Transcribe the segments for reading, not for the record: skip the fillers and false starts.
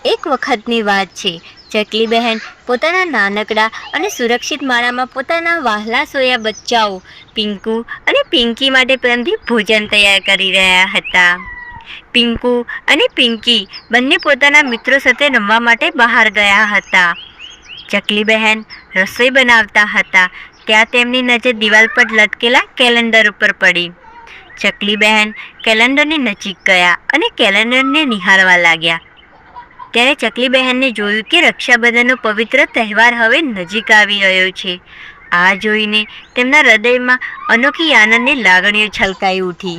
એક વખતની વાત છે. ચકલી બહેન પોતાના નાનકડા અને સુરક્ષિત માળામાં પોતાના વહાલા સોયા બચ્ચાઓ પિંકુ અને પિંકી માટે પ્રેમથી ભોજન તૈયાર કરી રહ્યા હતા. પિંકુ અને પિંકી બંને પોતાના મિત્રો સાથે રમવા માટે બહાર ગયા હતા. ચકલી બહેન રસોઈ બનાવતા હતા ત્યાં તેમની નજર દિવાલ પર લટકેલા કેલેન્ડર ઉપર પડી. ચકલી બહેન કેલેન્ડરની નજીક ગયા અને કેલેન્ડરને નિહાળવા લાગ્યા. ત્યારે ચકલી બહેનને જોયું કે રક્ષાબંધનનો પવિત્ર તહેવાર હવે નજીક આવી રહ્યો છે. આ જોઈને તેમના હૃદયમાં અનોખી આનંદની લાગણીઓ છલકાઈ ઉઠી.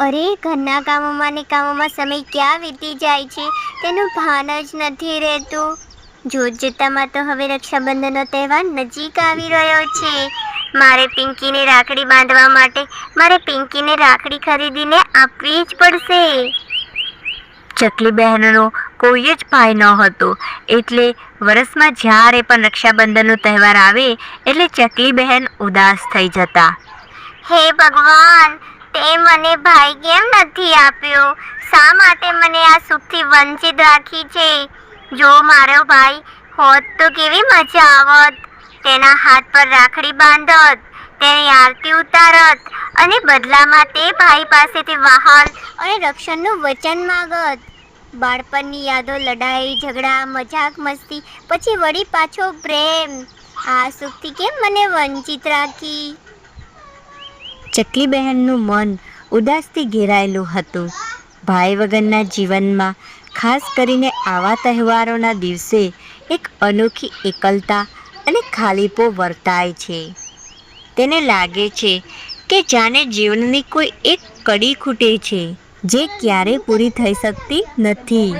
અરે, ઘરના કામોમાં ને કામોમાં સમય ક્યાં વીતી જાય છે તેનું ભાન જ નથી રહેતું. જોત જતામાં તો હવે રક્ષાબંધનનો તહેવાર નજીક આવી રહ્યો છે. મારે પિંકીને રાખડી બાંધવા માટે મારે પિંકીને રાખડી ખરીદીને આપવી જ પડશે. ચકલી બહેનનો કોઈ જ ભાઈ ન હતો, એટલે વર્ષમાં જ્યારે પણ રક્ષાબંધનનો તહેવાર આવે એટલે ચકલી બહેન ઉદાસ થઈ જતા. હે ભગવાન, તે મને ભાઈ કેમ નથી આપ્યો? શા માટે મને આ સુખથી વંચિત રાખી છે? જો મારો ભાઈ હોત તો કેવી મજા આવત. તેના હાથ પર રાખડી બાંધત, તેની આરતી ઉતારત અને બદલામાં તે ભાઈ પાસેથી વહાલ અને રક્ષણનું વચન માંગત. બાળપણની યાદો, લડાઈ ઝઘડા, મજાક મસ્તી, પછી વળી પાછો પ્રેમ. આ સુખથી કેમ મને વંચિત રાખી? ચકલી બહેનનું મન ઉદાસથી ઘેરાયેલું હતું. ભાઈ વગરના જીવનમાં, ખાસ કરીને આવા તહેવારોના દિવસે, એક અનોખી એકલતા અને ખાલીપો વર્તાય છે. તેને લાગે છે કે જાણે જીવનની કોઈ એક કડી ખૂટે છે જે ક્યારેય પૂરી થઈ શકતી નથી.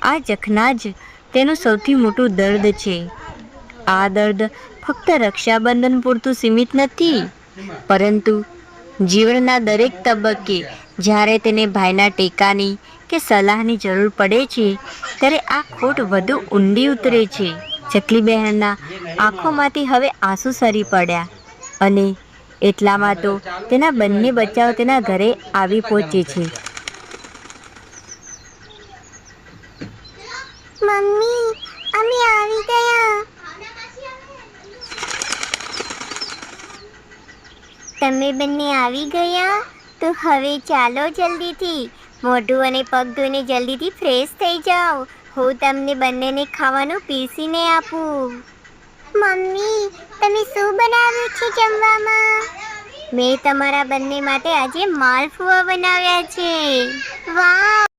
આ ઝંખના જ તેનું સૌથી મોટું દર્દ છે. આ દર્દ ફક્ત રક્ષાબંધન પૂરતું સીમિત નથી, પરંતુ જીવનના દરેક તબક્કે જ્યારે તેને ભાઈના ટેકાની કે સલાહની જરૂર પડે છે ત્યારે આ ખોટ વધુ ઊંડી ઉતરે છે. ચકલી બહેનના આંખોમાંથી હવે આંસુ સરી પડ્યા અને એટલામાં તો તેના બંને બચ્ચાઓ તેના ઘરે આવી પહોંચે છે. મમ્મી, અમે આવી ગયા. તમે બંને આવી ગયા? તો હવે ચાલો જલ્દીથી. મોઢું અને પગ ધોઈને જલ્દીથી ફ્રેશ થઈ જાઓ. હું તમને બંનેને ખાવાનું પીરસીને આપું. મમ્મી, તમે શું બનાવ્યું છે જમવામાં? મેં તમારા બંને માટે આજે માલપુઆ બનાવ્યા છે. વાહ!